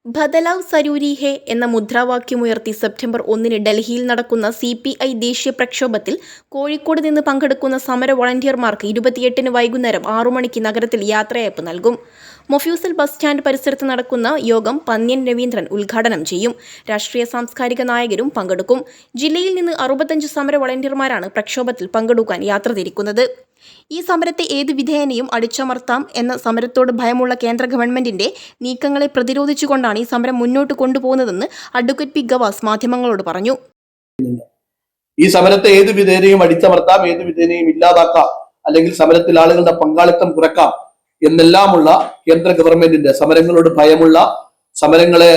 ബദലാവ് സരൂരി ഹേ എന്ന മുദ്രാവാക്യമുയർത്തി സെപ്റ്റംബർ 1 ഡൽഹിയിൽ നടക്കുന്ന CPI ദേശീയ പ്രക്ഷോഭത്തിൽ കോഴിക്കോട് നിന്ന് പങ്കെടുക്കുന്ന സമര വോളണ്ടിയർമാർക്ക് 28 വൈകുന്നേരം 6 മണിക്ക് നഗരത്തിൽ യാത്രയയപ്പ് നൽകും. മൊഫ്യൂസൽ ബസ് സ്റ്റാൻഡ് പരിസരത്ത് നടക്കുന്ന യോഗം പന്ന്യൻ രവീന്ദ്രൻ ഉദ്ഘാടനം ചെയ്യും. രാഷ്ട്രീയ സാംസ്കാരിക നായകരും പങ്കെടുക്കും. ജില്ലയിൽ നിന്ന് 65 സമര വോളണ്ടിയർമാരാണ് പ്രക്ഷോഭത്തിൽ പങ്കെടുക്കാൻ യാത്ര തിരിക്കുന്നത്. ഈ സമരത്തെ ഏത് വിധേയനെയും അടിച്ചമർത്താം എന്ന സമരത്തോട് ഭയമുള്ള കേന്ദ്ര ഗവൺമെന്റിന്റെ നീക്കങ്ങളെ പ്രതിരോധിച്ചുകൊണ്ടാണ് ഈ സമരം മുന്നോട്ട് കൊണ്ടുപോകുന്നതെന്ന് അഡ്വക്കേറ്റ് പി ഗവാസ് മാധ്യമങ്ങളോട് പറഞ്ഞു. ഈ സമരത്തെ ഏത് വിധേനയും അടിച്ചമർത്താം, ഏത് വിധേനയും ഇല്ലാതാക്കാം, അല്ലെങ്കിൽ സമരത്തിൽ ആളുകളുടെ പങ്കാളിത്തം കുറയ്ക്കാം എന്നെല്ലാമുള്ള കേന്ദ്ര ഗവൺമെന്റിന്റെ സമരങ്ങളോട് ഭയമുള്ള സമരങ്ങളെ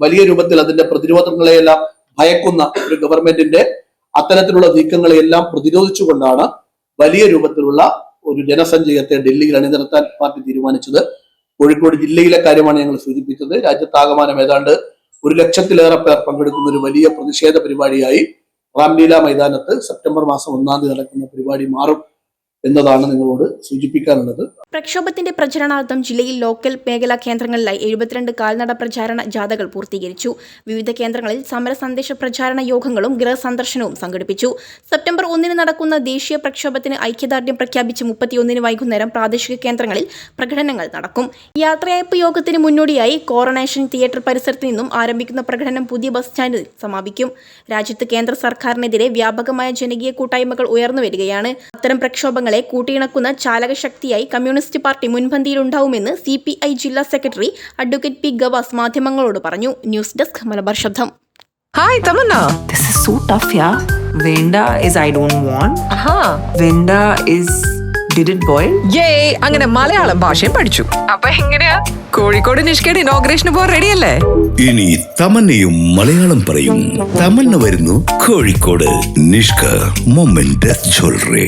വലിയ രൂപത്തിൽ അതിന്റെ പ്രതിരോധങ്ങളെയെല്ലാം ഭയക്കുന്ന ഒരു ഗവൺമെന്റിന്റെ അത്തരത്തിലുള്ള നീക്കങ്ങളെയെല്ലാം പ്രതിരോധിച്ചുകൊണ്ടാണ് വലിയ രൂപത്തിലുള്ള ഒരു ജനസഞ്ചയത്തെ ഡൽഹിയിൽ അണിനിരത്താൻ പാർട്ടി തീരുമാനിച്ചത്. കോഴിക്കോട് ജില്ലയിലെ കാര്യമാണ് ഞങ്ങൾ സൂചിപ്പിച്ചത്. രാജ്യത്താകമാനം ഏതാണ്ട് 1 ലക്ഷത്തിലേറെ പേർ പങ്കെടുക്കുന്ന ഒരു വലിയ പ്രതിഷേധ പരിപാടിയായി റാംലീല മൈതാനത്ത് സെപ്റ്റംബർ മാസം 1-ാം തീയതി നടക്കുന്ന പരിപാടി മാറും എന്നതാണ് നിങ്ങളോട് സൂചിപ്പിക്കാനുള്ളത്. പ്രക്ഷോഭത്തിന്റെ പ്രചരണാർത്ഥം ജില്ലയിൽ ലോക്കൽ മേഖലാ കേന്ദ്രങ്ങളിലായി 72 കാൽനട പ്രചാരണ ജാഥകൾ പൂർത്തീകരിച്ചു. വിവിധ കേന്ദ്രങ്ങളിൽ സമര സന്ദേശ പ്രചാരണ യോഗങ്ങളും ഗൃഹസന്ദർശനവും സംഘടിപ്പിച്ചു. സെപ്റ്റംബർ 1 നടക്കുന്ന ദേശീയ പ്രക്ഷോഭത്തിന് ഐക്യദാർഢ്യം പ്രഖ്യാപിച്ച് 31 വൈകുന്നേരം പ്രാദേശിക കേന്ദ്രങ്ങളിൽ പ്രകടനങ്ങൾ നടക്കും. യാത്രയയപ്പ് യോഗത്തിന് മുന്നോടിയായി കോറനേഷൻ തിയേറ്റർ പരിസരത്ത് നിന്നും ആരംഭിക്കുന്ന പ്രകടനം പുതിയ ബസ് സ്റ്റാൻഡിൽ സമാപിക്കും. രാജ്യത്ത് കേന്ദ്ര സർക്കാരിനെതിരെ വ്യാപകമായ ജനകീയ കൂട്ടായ്മകൾ ഉയർന്നുവരികയാണ്. അത്തരം പ്രക്ഷോഭങ്ങൾ കൂട്ടിയിണക്കുന്ന ചാലകശക്തിയായി കമ്മ്യൂണിസ്റ്റ് പാർട്ടി മുൻപന്തിയിലുണ്ടാവുമെന്ന് CPI ജില്ലാ സെക്രട്ടറി അഡ്വക്കേറ്റ് പി ഗവാസ് മാധ്യമങ്ങളോട് പറഞ്ഞു. ന്യൂസ് ഡെസ്ക് മലബാർ ശബ്ദം. Hi Tamanna. This is so tough, yeah. Venda is I don't want. Venda is did it boil? Yay! അങ്ങനെ മലയാളം ഭാഷയും പഠിച്ചു. അപ്പൊ എങ്ങനെയാ കോഴിക്കോട് നിഷ്കയുടെ ഇനോഗ്രേഷന് പോകാൻ റെഡിയല്ലേ? ഇനി തമന്നയും മലയാളം പറയും. തമന്ന വരുന്നു കോഴിക്കോട് നിഷ്ക മൊമെന്റ് ജ്വല്ലറി.